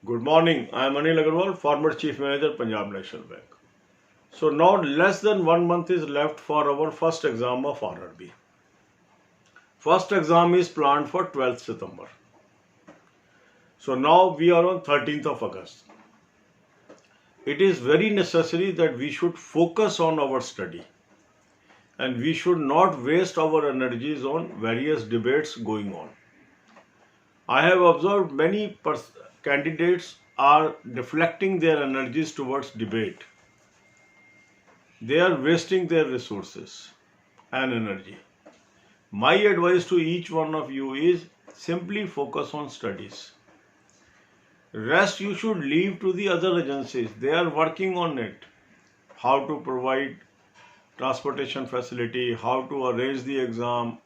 Good morning. I am Anil Agarwal, former Chief Manager, Punjab National Bank. So now less than 1 month is left for our first exam of RRB. First exam is planned for 12th September. So now we are on 13th of August. It is very necessary that we should focus on our study and we should not waste our energies on various debates going on. I have observed many candidates are deflecting their energies towards debate. They are wasting their resources and energy. My advice to each one of you is simply focus on studies. Rest you should leave to the other agencies. They are working on it. How to provide transportation facility, how to arrange the exam,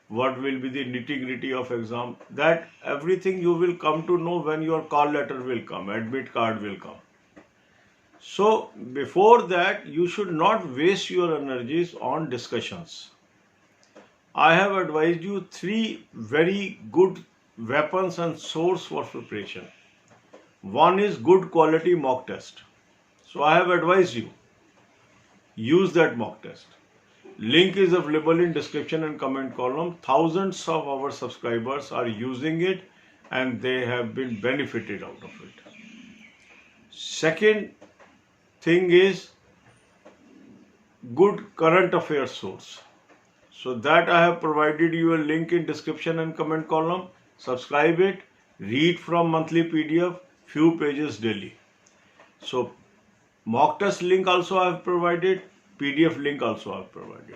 what will be the nitty-gritty of exam. That everything you will come to know when your call letter will come, admit card will come. So before that, you should not waste your energies on discussions. I have advised you 3 very good weapons and source for preparation. One is good quality mock test. So I have advised you, use that mock test. Link is available in description and comment column. Thousands of our subscribers are using it and they have been benefited out of it. Second thing is good current affairs source. So that I have provided you a link in description and comment column. Subscribe it, read from monthly PDF, few pages daily. So mock test link also I have provided, PDF link also I have provided.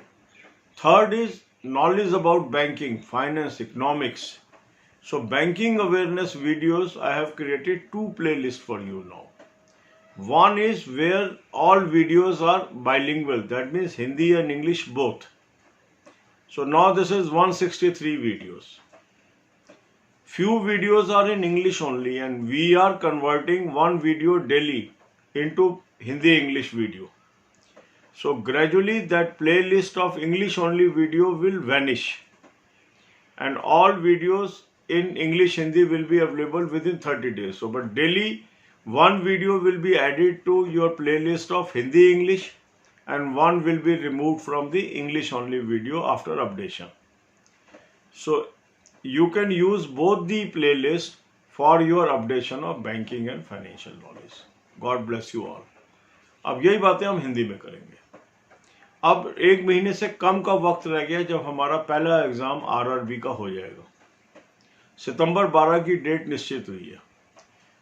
Third is knowledge about banking, finance, economics. So banking awareness videos, I have created 2 playlists for you now. One is where all videos are bilingual, that means Hindi and English both. So now this is 163 videos. Few videos are in English only and we are converting one video daily into Hindi-English video. So gradually that playlist of English only video will vanish and all videos in English Hindi will be available within 30 days. So but daily one video will be added to your playlist of Hindi English and one will be removed from the English only video after updation. So you can use both the playlist for your updation of banking and financial knowledge. God bless you all. अब यही बातें हम हिंदी में करेंगे. अब 1 महीने से कम का वक्त रह गया जब हमारा पहला एग्जाम RRB का हो जाएगा. सितंबर 12 की डेट निश्चित हुई है.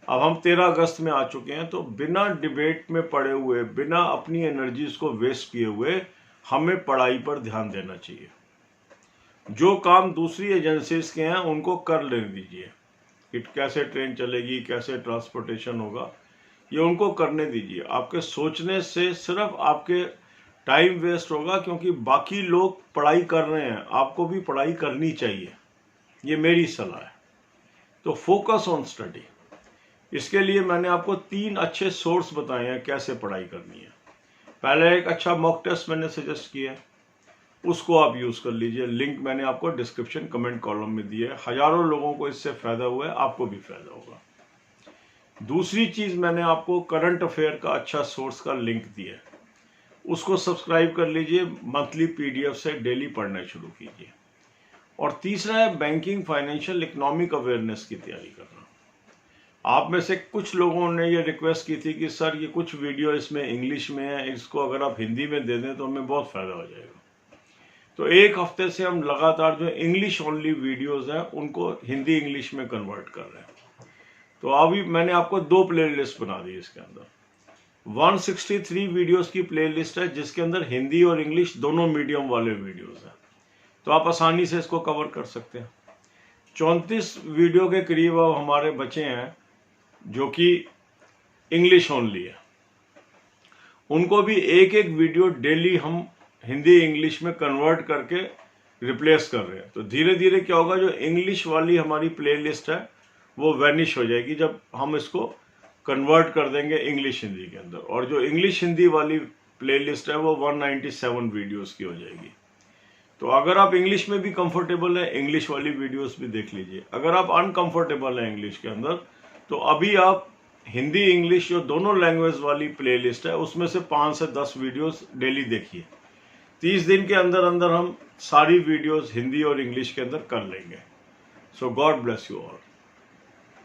अब हम 13 अगस्त में आ चुके हैं, तो बिना डिबेट में पड़े हुए, बिना अपनी एनर्जीज को वेस्ट किए हुए हमें पढ़ाई पर ध्यान देना चाहिए. जो काम दूसरी एजेंसीज के हैं उनको कर लेने दीजिए. कैसे ट्रेन चलेगी, कैसे ट्रांसपोर्टेशन होगा, ये उनको करने दीजिए. आपके सोचने से सिर्फ आपके टाइम वेस्ट होगा, क्योंकि बाकी लोग पढ़ाई कर रहे हैं, आपको भी पढ़ाई करनी चाहिए. ये मेरी सलाह है. तो फोकस ऑन स्टडी. इसके लिए मैंने आपको 3 अच्छे सोर्स बताए हैं कैसे पढ़ाई करनी है. पहले एक अच्छा मॉक टेस्ट मैंने सजेस्ट किया है, उसको आप यूज़ कर लीजिए. लिंक मैंने आपको डिस्क्रिप्शन कमेंट कॉलम में दिया है. हजारों लोगों को इससे फ़ायदा हुआ है, आपको भी फ़ायदा होगा. दूसरी चीज़, मैंने आपको करंट अफेयर का अच्छा सोर्स का लिंक दिया है, उसको सब्सक्राइब कर लीजिए. मंथली PDF से डेली पढ़ना शुरू कीजिए. और तीसरा है बैंकिंग, फाइनेंशियल, इकोनॉमिक अवेयरनेस की तैयारी करना. आप में से कुछ लोगों ने ये रिक्वेस्ट की थी कि सर ये कुछ वीडियो इसमें इंग्लिश में है, इसको अगर आप हिंदी में दे दें तो हमें बहुत फ़ायदा हो जाएगा. तो 1 हफ्ते से हम लगातार जो इंग्लिश ओनली वीडियोस हैं उनको हिंदी इंग्लिश में कन्वर्ट कर रहे हैं. तो अभी मैंने आपको 2 प्लेलिस्ट बना दी. इसके अंदर 163 वीडियोस की प्लेलिस्ट है जिसके अंदर हिंदी और इंग्लिश दोनों मीडियम वाले वीडियोस हैं, तो आप आसानी से इसको कवर कर सकते हैं. 34 वीडियो के करीब अब हमारे बचे हैं जो कि इंग्लिश ओनली है. उनको भी एक एक वीडियो डेली हम हिंदी इंग्लिश में कन्वर्ट करके रिप्लेस कर रहे हैं. तो धीरे धीरे क्या होगा, जो इंग्लिश वाली हमारी प्लेलिस्ट है वो वैनिश हो जाएगी जब हम इसको कन्वर्ट कर देंगे इंग्लिश हिंदी के अंदर. और जो इंग्लिश हिंदी वाली प्लेलिस्ट है वो 197 वीडियोस की हो जाएगी. तो अगर आप इंग्लिश में भी कंफर्टेबल है, इंग्लिश वाली वीडियोस भी देख लीजिए. अगर आप अनकंफर्टेबल है इंग्लिश के अंदर, तो अभी आप हिंदी इंग्लिश जो दोनों लैंग्वेज वाली प्लेलिस्ट है उसमें से 5 से 10 वीडियोस डेली देखिए। 30 दिन के अंदर अंदर हम सारी वीडियोस हिंदी और इंग्लिश के अंदर कर लेंगे। सो गॉड ब्लेस यू ऑल।